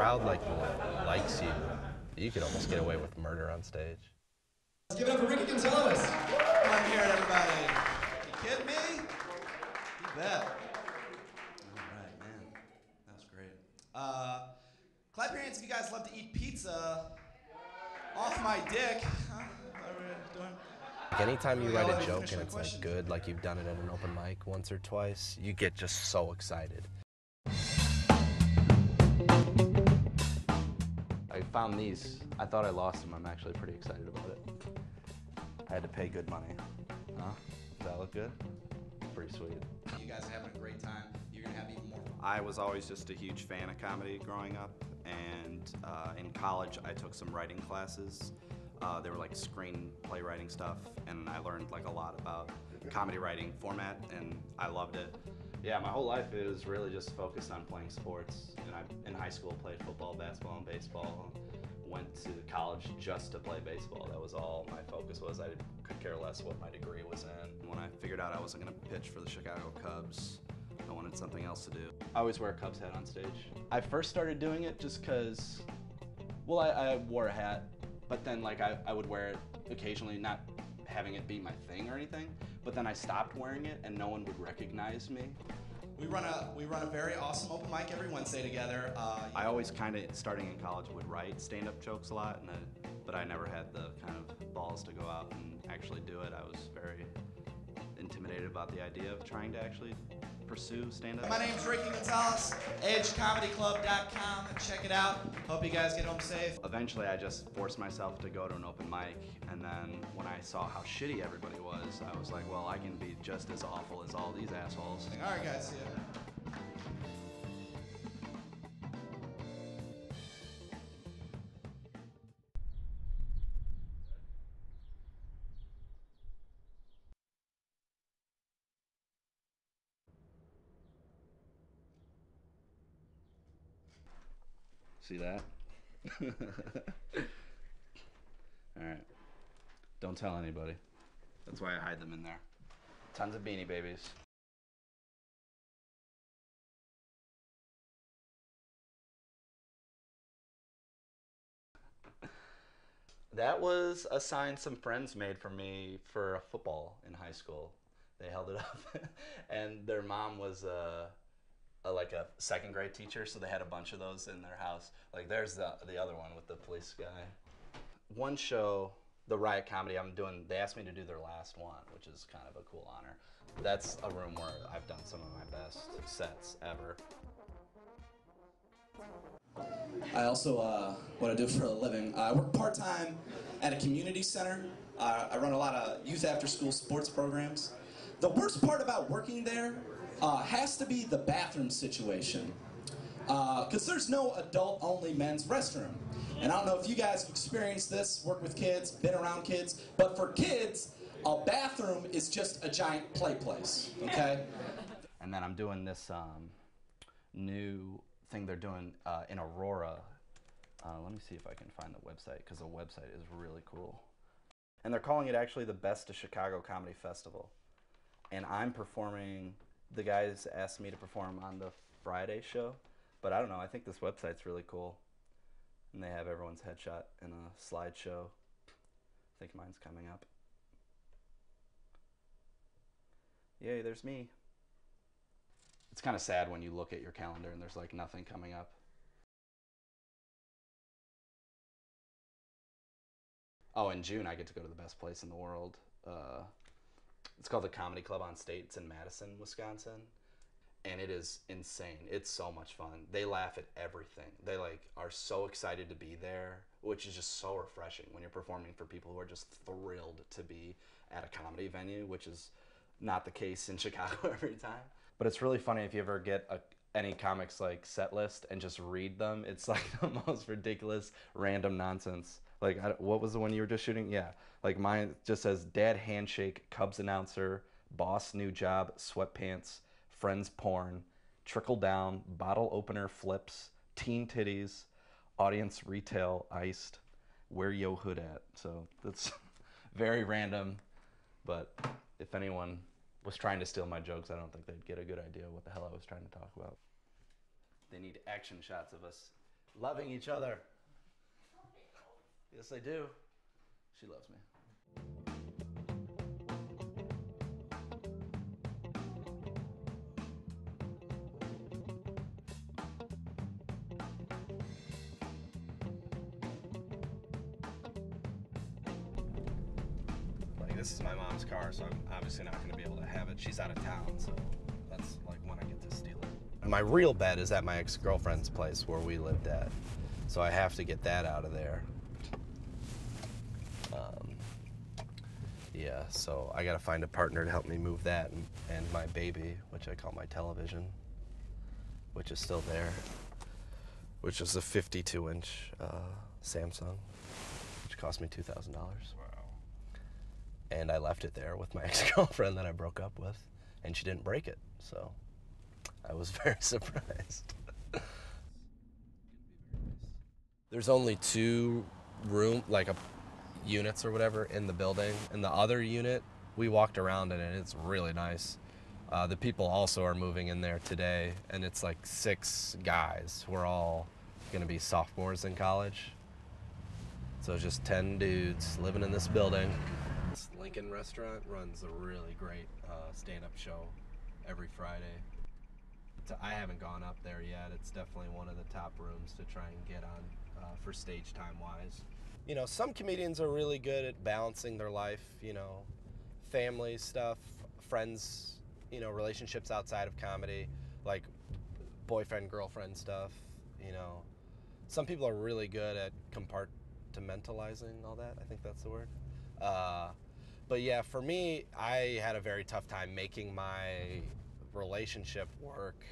crowd likes you, you could almost get away with murder on stage. Let's give it up for Ricky Gonzalez. I'm here, everybody. You kidding me? You bet. All right, man. That was great. Clap your hands if you guys love to eat pizza. Off my dick. Huh? What are we doing? Anytime you write a joke and it's like good, like you've done it at an open mic once or twice, you get just so excited. I found these. I thought I lost them. I'm actually pretty excited about it. I had to pay good money. Huh? Does that look good? Pretty sweet. You guys are having a great time. You're gonna have even more fun. I was always just a huge fan of comedy growing up, and in college I took some writing classes. They were like screenplay writing stuff, and I learned like a lot about comedy writing format, and I loved it. Yeah, my whole life is really just focused on playing sports, and I, in high school, played football, basketball, and baseball. Went to college just to play baseball. That was all my focus was. I could care less what my degree was in. When I figured out I wasn't gonna pitch for the Chicago Cubs, I wanted something else to do. I always wear a Cubs hat on stage. I first started doing it just because, well, I wore a hat, but then like I would wear it occasionally, not having it be my thing or anything, but then I stopped wearing it and no one would recognize me. We run a very awesome open mic every Wednesday together. I always kind of, starting in college, would write stand-up jokes a lot, but I never had the kind of balls to go out and actually do it. I was very intimidated about the idea of trying to actually pursue stand-up. My name's Ricky Gonzalez, edgecomedyclub.com. Check it out. Hope you guys get home safe. Eventually, I just forced myself to go to an open mic, and then when I saw how shitty everybody was, I was like, well, I can be just as awful as all these assholes. All right, guys, see ya. See that? All right. Don't tell anybody. That's why I hide them in there. Tons of Beanie Babies. That was a sign some friends made for me for a football in high school. They held it up, and their mom was like a second grade teacher, so they had a bunch of those in their house. Like there's the other one with the police guy. One show, the Riot Comedy I'm doing, they asked me to do their last one, which is kind of a cool honor. That's a room where I've done some of my best sets ever. I also, what I do for a living, I work part-time at a community center. I run a lot of youth after-school sports programs. The worst part about working there has to be the bathroom situation, because there's no adult-only men's restroom. And I don't know if you guys have experienced this, work with kids, been around kids, but for kids, a bathroom is just a giant play place, okay? And then I'm doing this new thing they're doing in Aurora. Let me see if I can find the website, because the website is really cool. And they're calling it actually the Best of Chicago Comedy Festival. And I'm performing. The guys asked me to perform on the Friday show, but I don't know, I think this website's really cool. And they have everyone's headshot in a slideshow. I think mine's coming up. Yay, there's me. It's kind of sad when you look at your calendar and there's like nothing coming up. Oh, in June I get to go to the best place in the world. It's called the Comedy Club on State. It's in Madison, Wisconsin. And it is insane. It's so much fun. They laugh at everything. They like are so excited to be there, which is just so refreshing when you're performing for people who are just thrilled to be at a comedy venue, which is not the case in Chicago every time. But it's really funny if you ever get any comics like set list and just read them. It's like the most ridiculous random nonsense. Like, what was the one you were just shooting? Yeah, like mine just says dad handshake, Cubs announcer, boss new job, sweatpants, friends porn, trickle down, bottle opener flips, teen titties, audience retail iced, where yo hood at. So that's very random, but if anyone was trying to steal my jokes, I don't think they'd get a good idea what the hell I was trying to talk about. They need action shots of us loving each other. Yes, I do. She loves me. Like, this is my mom's car, so I'm obviously not going to be able to have it. She's out of town, so that's like when I get to steal it. My real bed is at my ex-girlfriend's place where we lived at, so I have to get that out of there. Yeah, so I got to find a partner to help me move that and my baby, which I call my television, which is still there, which is a 52-inch Samsung, which cost me $2,000. Wow. And I left it there with my ex-girlfriend that I broke up with, and she didn't break it, so I was very surprised. There's only 2 units or whatever in the building, and the other unit, we walked around in it. It's really nice. The people also are moving in there today, and it's like 6 guys who are all gonna be sophomores in college. So it's just 10 dudes living in this building. This Lincoln Restaurant runs a really great stand-up show every Friday. I haven't gone up there yet. It's definitely one of the top rooms to try and get on for stage time wise. You know, some comedians are really good at balancing their life, you know, family stuff, friends, you know, relationships outside of comedy, like boyfriend, girlfriend stuff, you know. Some people are really good at compartmentalizing all that. I think that's the word. But yeah, for me, I had a very tough time making my relationship work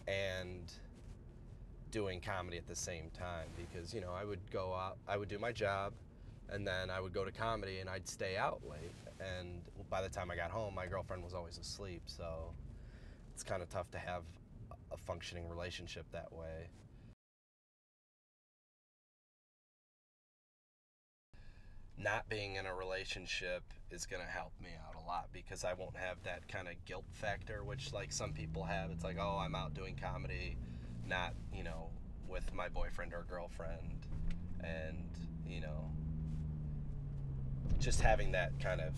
and doing comedy at the same time, because, you know, I would go out, I would do my job, and then I would go to comedy and I'd stay out late, and by the time I got home, my girlfriend was always asleep, so it's kind of tough to have a functioning relationship that way. Not being in a relationship is going to help me out a lot, because I won't have that kind of guilt factor, which like some people have. It's like, oh, I'm out doing comedy, not, you know, with my boyfriend or girlfriend, and, you know, just having that kind of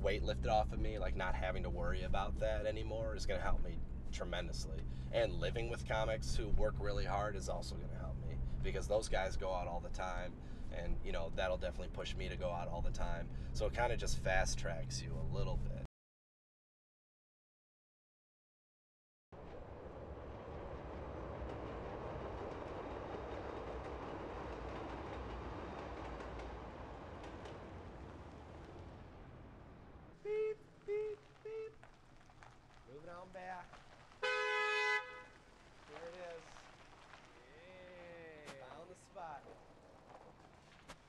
weight lifted off of me, like not having to worry about that anymore, is going to help me tremendously. And living with comics who work really hard is also going to help me, because those guys go out all the time, and, you know, that'll definitely push me to go out all the time. So it kind of just fast tracks you a little bit. Beep, beep, beep. Moving on back. Here it is. Yeah. Found the spot.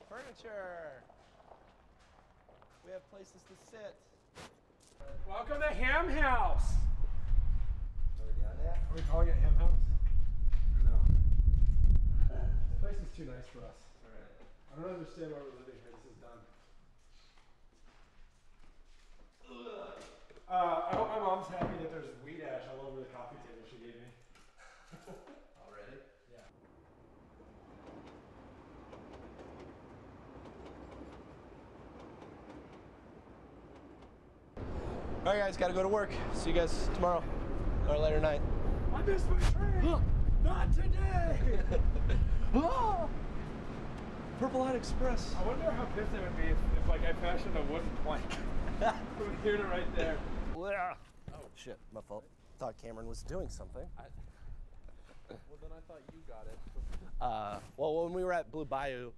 Furniture. We have places to sit. Welcome to Ham House. Are we calling it Ham House? Or no? This place is too nice for us. I don't understand why we're living here. This is dumb. I hope my mom's happy that there's weed ash all over the coffee table she gave me. Already? Yeah. All right, guys, gotta go to work. See you guys tomorrow or later tonight. I missed my train! Not today! Purple Line Express. I wonder how pissed I would be if like I fashioned a wooden plank from here to right there. Oh shit, my fault. Thought Cameron was doing something. Well, then I thought you got it. Well, when we were at Blue Bayou,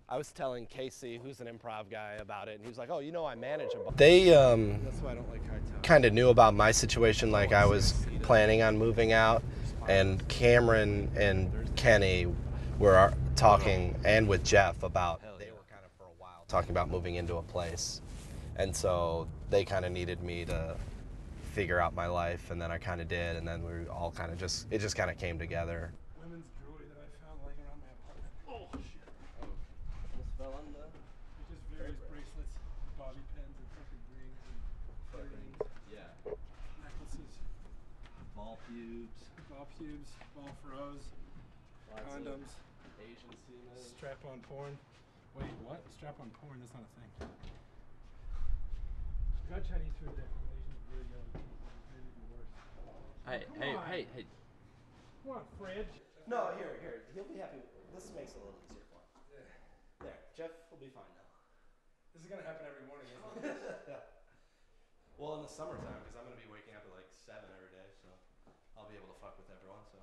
I was telling Casey, who's an improv guy, about it, and he was like, "Oh, you know, I manage a." They That's why I don't like high town. kind of knew about my situation, like I was planning on moving out, and Cameron and Kenny were talking, and with Jeff about, they were kind of for a while talking about moving into a place, and so they kind of needed me to figure out my life, and then I kind of did, and then we all kind of just, it just kind of came together. Women's jewelry that I found laying around my apartment. Oh, shit. Just fell on the It's just various bracelets, bobby pins, and fucking rings, and earrings, Yeah. necklaces, Ball pubes. ball pubes, ball froze. Condoms. Asian semen. Strap-on porn. Wait, what? Strap-on porn? That's not a thing. Got Chinese food there from Asians really young people. Made it even worse. Hey. Come on, fridge. No, here. He'll be happy. This makes it a little easier for him. There, Jeff will be fine now. This is gonna happen every morning, isn't it? Well, in the summertime, because I'm going to be waking up at like 7 every day, so I'll be able to fuck with everyone, so.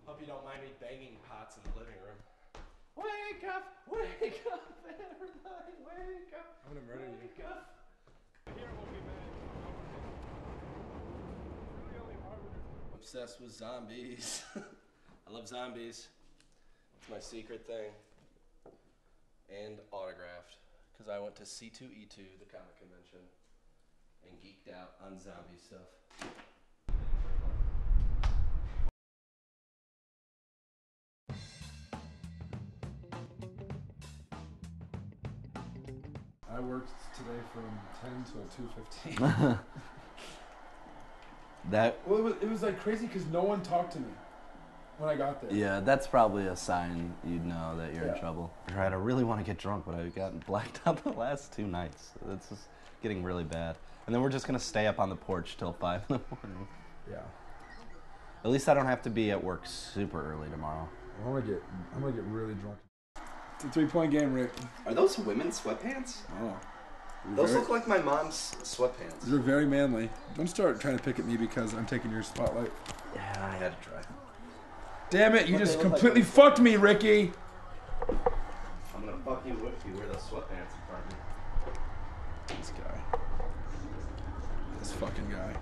Hope you don't mind me banging pots in the living room. Wake up, everybody, wake up. I'm gonna murder you. Wake up. Here will be mad. Really only Harvard. I'm obsessed with zombies. I love zombies. It's my secret thing. And autographed, because I went to C2E2, the comic convention, and geeked out on zombie stuff. I worked today from 10 till 2:15. That Well, it was like crazy because no one talked to me when I got there. yeah, that's probably a sign you'd know that you're in Yeah. trouble. Right, I really want to get drunk, but I've gotten blacked out the last 2 nights. It's just getting really bad. And then we're just gonna stay up on the porch till 5 in the morning. Yeah. At least I don't have to be at work super early tomorrow. I'm gonna get really drunk. It's a 3-point game, Rick. Are those women's sweatpants? Oh. Those look like my mom's sweatpants. You're very manly. Don't start trying to pick at me because I'm taking your spotlight. Yeah, I had to try. Damn it! You But they just look like completely fucked me, Ricky. I'm gonna fuck you if you wear those sweatpants in front of me. This guy. This fucking guy.